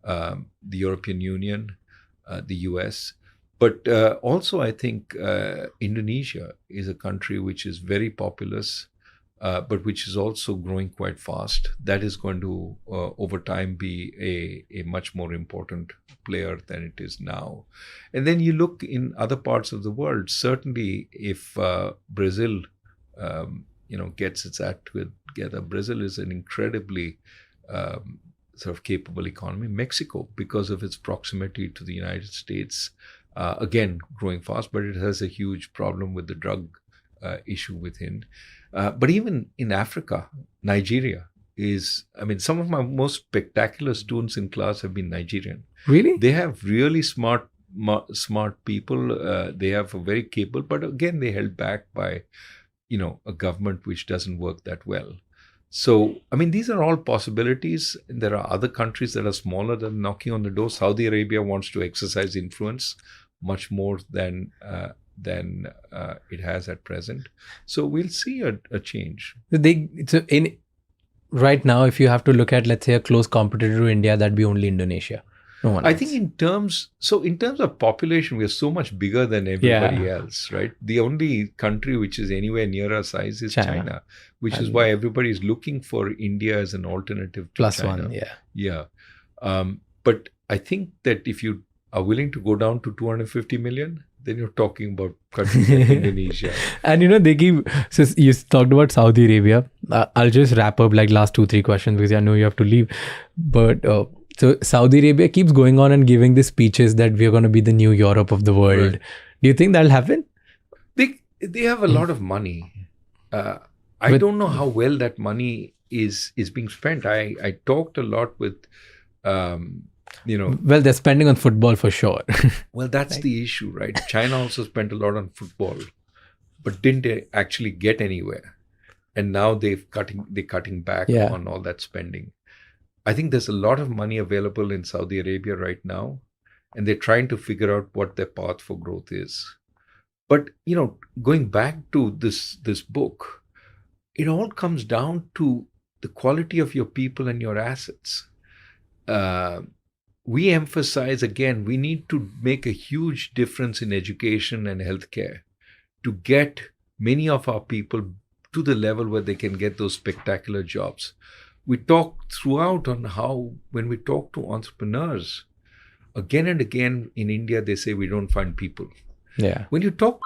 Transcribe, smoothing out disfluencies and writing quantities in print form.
the European Union, the US. But also, I think Indonesia is a country which is very populous, but which is also growing quite fast. That is going to, over time, be a much more important player than it is now. And then you look in other parts of the world. Certainly, if Brazil, gets its act together, Brazil is an incredibly sort of capable economy. Mexico, because of its proximity to the United States, again growing fast, but it has a huge problem with the drug issue within. But even in Africa, Nigeria is, some of my most spectacular students in class have been Nigerian. Really? They have really smart people. They have a very capable, but again, they're held back by, a government which doesn't work that well. So, these are all possibilities. There are other countries that are smaller that are knocking on the door. Saudi Arabia wants to exercise influence much more than it has at present. So we'll see a change. Right now, if you have to look at, let's say, a close competitor to India, that'd be only Indonesia. No one else. I think in terms of population, we are so much bigger than everybody else, right? The only country which is anywhere near our size is China, which is why everybody is looking for India as an alternative to China. +1, Yeah. But I think that if you are willing to go down to 250 million, then you're talking about countries like Indonesia. And so you talked about Saudi Arabia. I'll just wrap up like last 2-3 questions because I know you have to leave. But so Saudi Arabia keeps going on and giving these speeches that we're going to be the new Europe of the world. Right. Do you think that'll happen? They have a lot of money. I don't know how well that money is being spent. I talked a lot with Well, they're spending on football for sure. Well, that's the issue, right? China also spent a lot on football, but didn't actually get anywhere. And now they're cutting back on all that spending. I think there's a lot of money available in Saudi Arabia right now, and they're trying to figure out what their path for growth is. But, going back to this book, it all comes down to the quality of your people and your assets. We emphasize, again, we need to make a huge difference in education and healthcare to get many of our people to the level where they can get those spectacular jobs. We talk throughout on how, when we talk to entrepreneurs, again and again in India, they say we don't find people. Yeah. When you talk